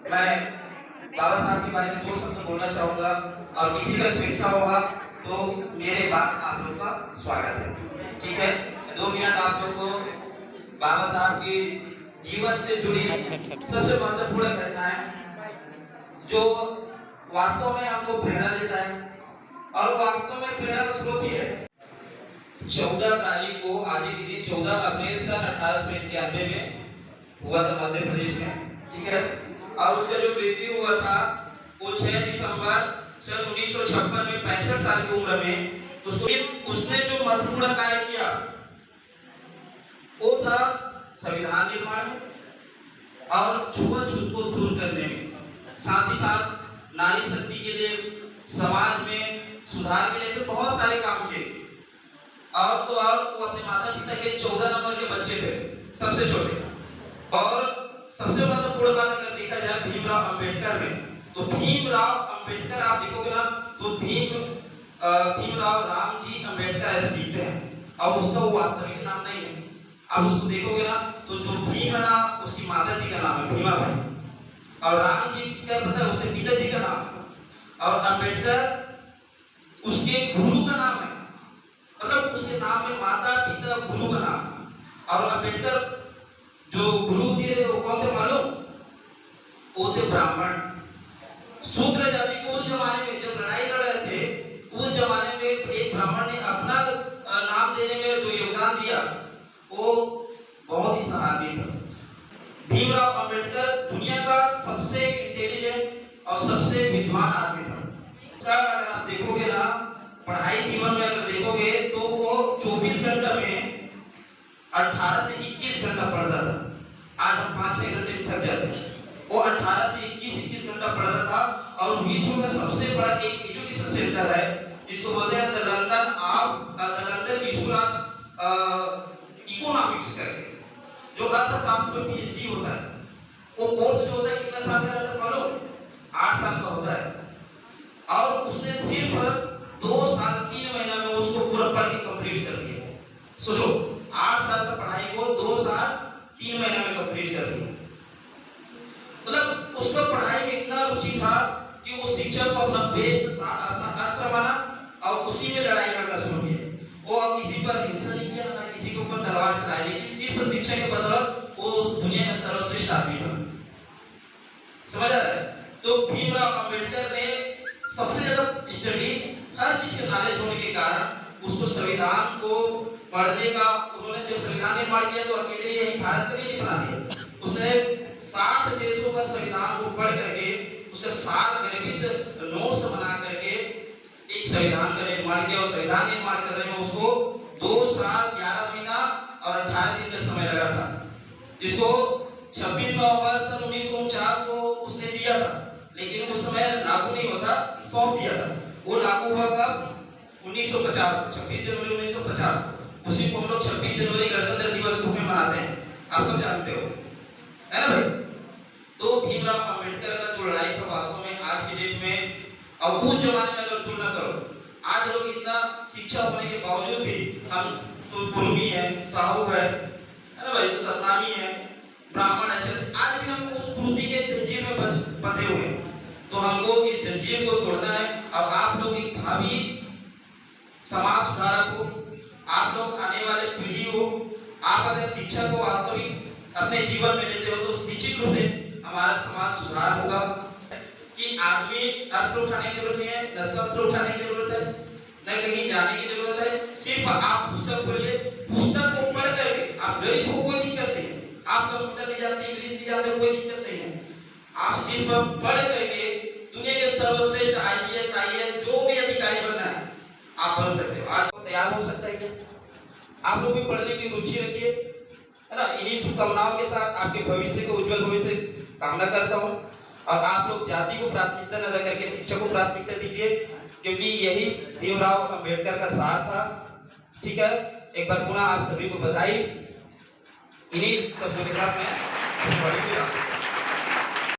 मैं बाबा साहब के बारे में दो शब्द बोलना चाहूंगा और किसी का स्वेच्छा होगा तो मेरे बाद आप लोग का स्वागत है। ठीक है, 2 मिनट आप लोग को बाबा साहब के जीवन से जुड़ी सबसे महत्वपूर्ण घटनाएं जो वास्तव में हमको प्रेरणा देता है और वास्तव में प्रेरणा का स्रोत ही है। 14 तारीख को आज ही के दिन 14 अप्रैल सन 1891 में हुआ था मध्य प्रदेश में। ठीक है, और उसका जो मृत्यु हुआ था वो 6 दिसंबर सन 1956 में 65 साल की उम्र में उसने जो महत्वपूर्ण कार्य किया वो था संविधान निर्माण में और छुआछूत को दूर करने में, साथ ही साथ नारी शक्ति के लिए, समाज में सुधार के लिए से बहुत सारे काम किए। और तो और वो अपने माता पिता के 14 नंबर के बच्चे थे, सबसे छोटे। और सबसे महत्वपूर्ण बात अगर देखा जाए भीमराव अंबेडकर में, तो भीमराव अंबेडकर आप देखोगे ना तो भीमराव रामजी अंबेडकर ऐसे दिखते हैं और उसका वो वास्तविक नाम नहीं है। आप उसको देखोगे ना तो जो भीम है ना उसकी माता जी का नाम है भीमा भाई, और राम जी किसका पता है, उसके पिताजी का नाम है, और अंबेडकर उसके गुरु का नाम है, मतलब उसके नाम में माता पिता गुरु का नाम है। और अंबेडकर जो गुरु थे वो कौन थे मालूम? वो थे ब्राह्मण, शूद्र जाति को। उस जमाने में जब लड़ाई लड़ रहे थे उस जमाने में एक ब्राह्मण ने अपना नाम देने में जो योगदान दिया वो बहुत ही सराहनीय था। भीमराव अंबेडकर दुनिया का सबसे इंटेलिजेंट और सबसे विद्वान आदमी था। अगर आप देखोगे ना पढ़ाई जीवन में अगर देखोगे तो वो 24 घंटे में 18 से 21 घंटा पढ़ता था। आज हम 5-6 घंटे में थक जाते हैं, वो 18 से 21 घंटा पढ़ता था। और विश्व का सबसे बड़ा एक एजुकेशन सेंटर है जिसको बोलते हैं the London school of economics करके, जो अर्थशास्त्र में पीएचडी होता है। वो कोर्स जो होता है कितना साल का रहता है मालूम? 8 साल का होता है। और उसने सिर्फ 2 साल 3 महीना में उसको पूरा पढ़ के कंप्लीट कर दिया। सोचो, 8 साल का पढ़ाई को 2 साल 3 महीने में कंप्लीट कर दिया। मतलब उसका पढ़ाई में इतना रुचि था कि वो शिक्षा को अपना अपना अस्त्र माना और उसी में लड़ाई करना शुरू किया। वो अब किसी पर हिंसा नहीं किया, ना किसी के ऊपर तलवार चलाई, लेकिन सिर्फ शिक्षा के बदौलत वो दुनिया का सर्वश्रेष्ठ आदमी बना। समझ आ रहा है? तो भीमराव अंबेडकर ने सबसे ज्यादा स्टडी, हर चीज का नॉलेज होने के कारण उसको संविधान को पढ़ने का, उन्होंने जब संविधान निर्माण किया तो अकेले यही भारत के लिए नहीं बना दिया। उसने 60 देशों का संविधान को पढ़ करके उसका सार गर्भित नोट्स बना करके एक संविधान का निर्माण किया। और संविधान निर्माण करने में उसको 2 साल 11 महीना और 18 दिन का समय लगा था, जिसको 26 नवंबर सन 1949 को उसने दिया था, लेकिन उस समय लागू नहीं होता, सौंप दिया था। वो लागू हुआ कब? 1950, 26 जनवरी 1950 को। उसी को हम लोग 26 जनवरी गणतंत्र दिवस के रूप में मनाते हैं, आप सब जानते हो, है ना भाई? तो भीमराव अंबेडकर का जो लड़ाई था वास्तव में आज की डेट में और उस जमाने में अगर तुलना करो, आज लोग इतना शिक्षा होने के बावजूद भी हम तो कुर्मी है, साहू है ना भाई, तो सतनामी है, ब्राह्मण है, आज भी हम उस कुर्ती के जंजीर में बंधे हुए हैं। तो हमको इस जंजीर को तोड़ना है। और आप लोग एक भावी समाज सुधारक हो, आप लोग आने वाले पीढ़ी हो। आप अगर शिक्षा को वास्तविक अपने जीवन में लेते हो तो निश्चित रूप से हमारा समाज सुधार होगा। कि आदमी अस्त्र उठाने की जरूरत नहीं है, न शस्त्र उठाने की जरूरत है, न कहीं जाने की जरूरत है। सिर्फ आप पुस्तक खोलिए, पुस्तक को पढ़ करके आप गरीब हो कोई दिक्कत नहीं है, आप कंप्यूटर नहीं जानते, इंग्लिश नहीं जानते, कोई दिक्कत नहीं है। आप सिर्फ पढ़ करके दुनिया के सर्वश्रेष्ठ आईपीएस आईएएस जो भी अधिकारी बनना है आप बन सकते हो। आज तैयार हो सकता है क्या? आप लोग भी पढ़ने की रुचि रखिए, है ना। इन्हीं शुभकामनाओं के साथ आपके भविष्य को उज्जवल भविष्य कामना करता हूँ। और आप लोग जाति को प्राथमिकता न देकर शिक्षा को प्राथमिकता दीजिए, क्योंकि यही भीमराव अंबेडकर का सार था। ठीक है, एक बार पुनः आप सभी को बधाई। इन्हीं शब्दों के साथ मैं